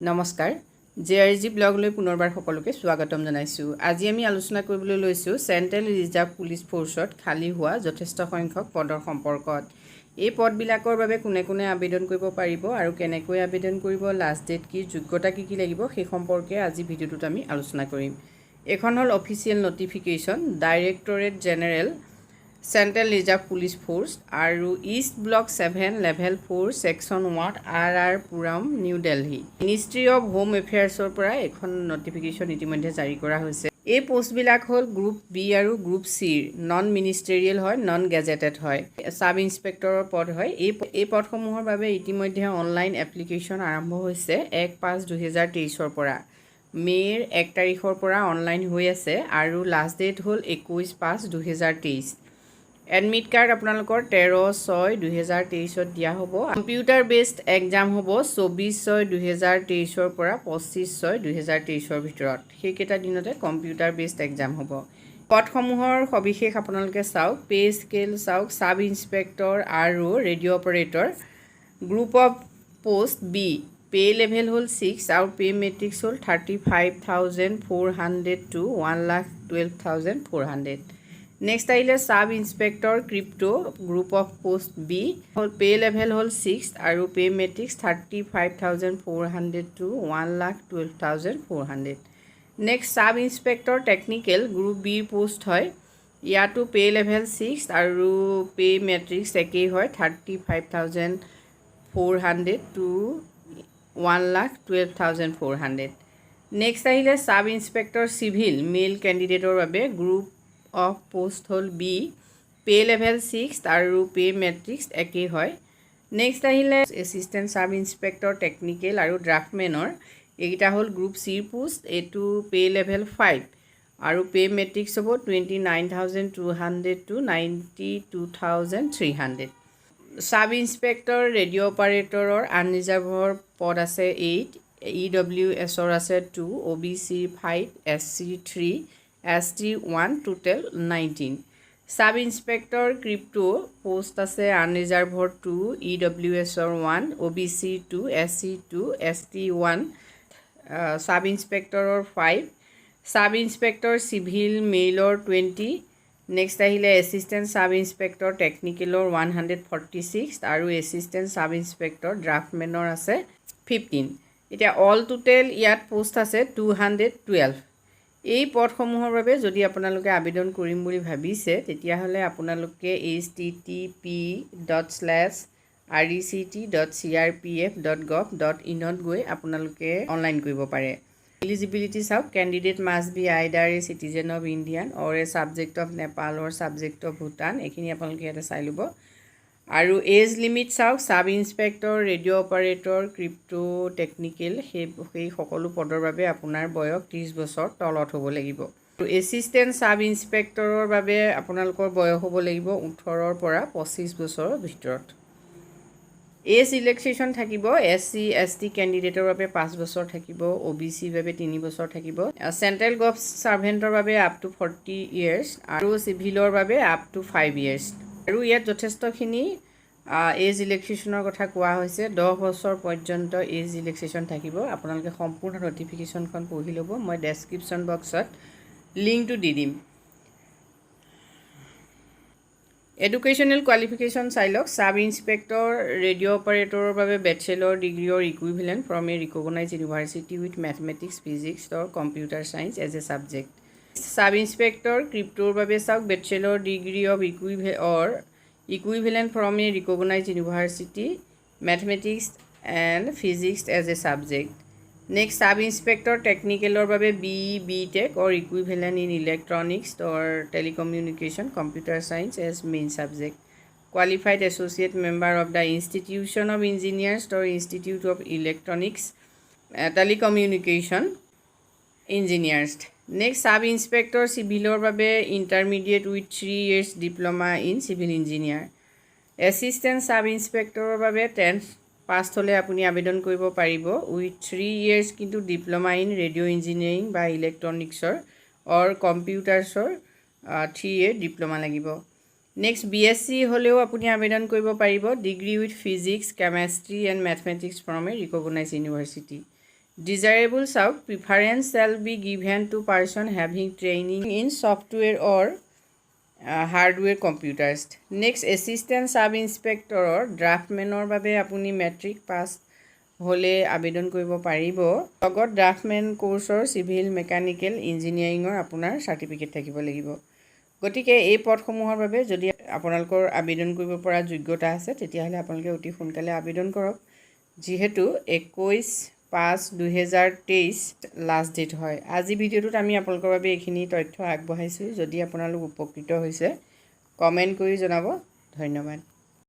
নমস্কাৰ জেআৰজি ব্লগলৈ পুনৰবাৰ সকলোকে স্বাগতম জনাইছোঁ। আজি আমি আলোচনা কৰিবলৈ লৈছোঁ চেণ্ট্ৰেল ৰিজাৰ্ভ পুলিচ ফ'ৰ্চত খালী হোৱা যথেষ্ট সংখ্যক পদৰ সম্পৰ্কত। এই পদবিলাকৰ বাবে কোনে কোনে আবেদন কৰিব পাৰিব আৰু কেনেকৈ আবেদন কৰিব, লাষ্ট ডেট কি, যোগ্যতা কি লাগিব সেই সম্পৰ্কে আজি ভিডিঅ'টোত আমি আলোচনা কৰিম। এইখন হ'ল official notification directorate general central reserve police force আৰু east block 7 level 4 section 1 RR Puram New Delhi. Ministry of home এফেয়াৰ্ছৰ পৰা এখন নটিফিকেশ্যন ইতিমধ্যে জাৰি কৰা হৈছে। এই পোষ্টবিলাক হ'ল গ্ৰুপ বি আৰু গ্ৰুপ চিৰ, নন মিনিষ্টেৰিয়েল হয়, নন গেজেটেড হয়, ছাব ইনস্পেক্টৰৰ পদ হয়। এই পদসমূহৰ বাবে ইতিমধ্যে অনলাইন এপ্লিকেশ্যন আৰম্ভ হৈছে 1/5/2023 পৰা। মে'ৰ 1 তাৰিখৰ পৰা অনলাইন হৈ আছে আৰু লাষ্ট ডেট হ'ল 21/5/2023। এডমিট কাৰ্ড আপোনালোকৰ 13/6/2023 দিয়া হ'ব। কম্পিউটাৰ বেছড এক্সাম হ'ব 24/6/2023 পৰা 25/6/2023 ভিতৰত। সেইকেইটা দিনতে কম্পিউটাৰ বেছড এক্সাম হ'ব। পদসমূহৰ সবিশেষ আপোনালোকে চাওক, পে স্কেল চাওক, ছাব ইনস্পেক্টৰ আৰু radio' operator. Group of post B, pay level হ'ল 6 আৰু পে মেট্ৰিক্স হ'ল 35,400 to 1,12,400। নেক্সট আহিলে sub inspector crypto, group of post B হ'ল পে লেভেল হ'ল 6 আৰু pay matrix 35,400 to 1,12,400। Next sub inspector technical, group বিৰ post হয়। ইয়াতো পে লেভেল 6 আৰু পে মেট্ৰিক্স একেই হয়, 35,400 to 1,12,400। নেক্সট আহিলে ছাব ইনস্পেক্টৰ চিভিল মেল কেণ্ডিডেটৰ বাবে, গ্ৰুপ অফ পোষ্ট হ'ল বি, পে লেভেল 6 আৰু পে মেট্ৰিক্স একেই হয়। নেক্সট আহিলে এছিষ্টেণ্ট ছাব ইনস্পেক্টৰ টেকনিকেল আৰু ড্ৰাফ্টমেনৰ, এইকেইটা হ'ল গ্ৰুপ চিৰ পোষ্ট। এইটো পে লেভেল 5 আৰু পে মেট্ৰিক্স হ'ব 29,200 to 92,300। ছাব ইনস্পেক্টৰ ৰেডিঅ' অপাৰেটৰৰ আনৰিজাৰ্ভৰ পদ আছে 8, EWSৰ আছে 2, OBC 5, SC 3, ST 1, total 19। Sub inspector crypto post আছে আনৰিজাৰ্ভৰ 2, EWSৰ 1, OBC 2, SC 2, ST 1, ছাব ইনস্পেক্টৰৰ 5, ছাব ইনস্পেক্টৰ চিভিল মেইলৰ 20। নেক্সট আহিলে এছিষ্টেণ্ট ছাব ইনস্পেক্টৰ টেকনিকেলৰ 146 আৰু এছিষ্টেণ্ট ছাব ইনস্পেক্টৰ ড্ৰাফ্টমেনৰ আছে 15। এতিয়া অল টোটেল ইয়াত পোষ্ট আছে 212। এই পদসমূহৰ বাবে যদি আপোনালোকে আবেদন কৰিম বুলি ভাবিছে তেতিয়াহ'লে আপোনালোকে http://rect.crpf.gov.in গৈ আপোনালোকে অনলাইন কৰিব পাৰে। এলিজিবিলিটি চাওক, candidate must be either a citizen of Indian or a subject of Nepal or subject of Bhutan, এইখিনি আপোনালোকে ইয়াতে চাই ল'ব। আৰু এজ লিমিট চাওক, sub inspector, radio' operator, crypto technical, সেই সকলো পদৰ বাবে আপোনাৰ বয়স 30 বছৰ তলত হ'ব লাগিব। আৰু এছিষ্টেণ্ট ছাব ইনস্পেক্টৰৰ বাবে আপোনালোকৰ বয়স হ'ব লাগিব 18 পৰা 25 বছৰৰ ভিতৰত। এজ ৰিলেক্সেশ্যন থাকিব, SC ST কেণ্ডিডেটৰ বাবে 5 বছৰ থাকিব, OBCৰ বাবে 3 বছৰ থাকিব, চেণ্ট্ৰেল গভ ছাৰ্ভেণ্টৰ বাবে আপ টু 40 years আৰু চিভিলৰ বাবে আপ টু 5 years। আৰু ইয়াত যথেষ্টখিনি এজ ৰিলেক্সেশ্যনৰ কথা কোৱা হৈছে। 10 বছৰ পৰ্যন্ত এজ ৰিলেক্সেশ্যন থাকিব। আপোনালোকে সম্পূৰ্ণ নটিফিকেশ্যনখন পঢ়ি ল'ব, মই ডেছক্ৰিপশ্যন বক্সত লিংকটো দি দিম। এডুকেশ্যনেল কোৱালিফিকেশ্যন চাই লওক, ছাব ইনস্পেক্টৰ ৰেডিঅ' অপাৰেটৰৰ বাবে bachelor degree or equivalent from a recognise university with mathematics, physics or computer science as a subject. Sub inspector ক্ৰিপ্টোৰ বাবে চাওক, bachelor degree of equivalent from a recognise university, mathematics and physics as a subject. Next sub inspector টেকনিকেলৰ বাবে BTech or equivalent in electronics or telecommunication, computer science as main subject. Qualified associate member of the institution of engineers or institute of electronics telecommunication engineers. Next sub inspector চিভিলৰ বাবে intermediate with 3 years diploma in civil engineer. Assistant sub ইনস্পেক্টৰৰ বাবে 10th pass হ'লে আপুনি আবেদন কৰিব পাৰিব with 3 years, কিন্তু ডিপ্ল'মা ইন ৰেডিঅ' ইঞ্জিনিয়াৰিং বা ইলেক্ট্ৰনিক্সৰ অৰ কম্পিউটাৰ্ছৰ 3 year ডিপ্ল'মা লাগিব। নেক্সট BSc হ'লেও আপুনি আবেদন কৰিব পাৰিব, degree with physics, chemistry and mathematics from a recognise university. Desirable চাওক preference shall be given to person having training in software or hardware computers. Next assistant sub ইনস্পেক্টৰৰ ড্ৰাফ্টমেনৰ বাবে আপুনি মেট্ৰিক পাছ হ'লে আবেদন কৰিব পাৰিব। লগত ড্ৰাফ্টমেন কোৰ্চৰ চিভিল মেকানিকেল ইঞ্জিনিয়াৰিঙৰ আপোনাৰ চাৰ্টিফিকেট থাকিব লাগিব। গতিকে এই পদসমূহৰ বাবে যদি আপোনালোকৰ আবেদন কৰিব পৰা যোগ্যতা আছে তেতিয়াহ'লে আপোনালোকে অতি সোনকালে আবেদন কৰক, যিহেতু 21/5/2023 লাষ্ট ডেট হয়। আজি ভিডিঅ'টোত আমি আপোনালোকৰ বাবে এইখিনি তথ্য আগবঢ়াইছোঁ। যদি আপোনালোক উপকৃত হৈছে কমেণ্ট কৰি জনাব। ধন্যবাদ।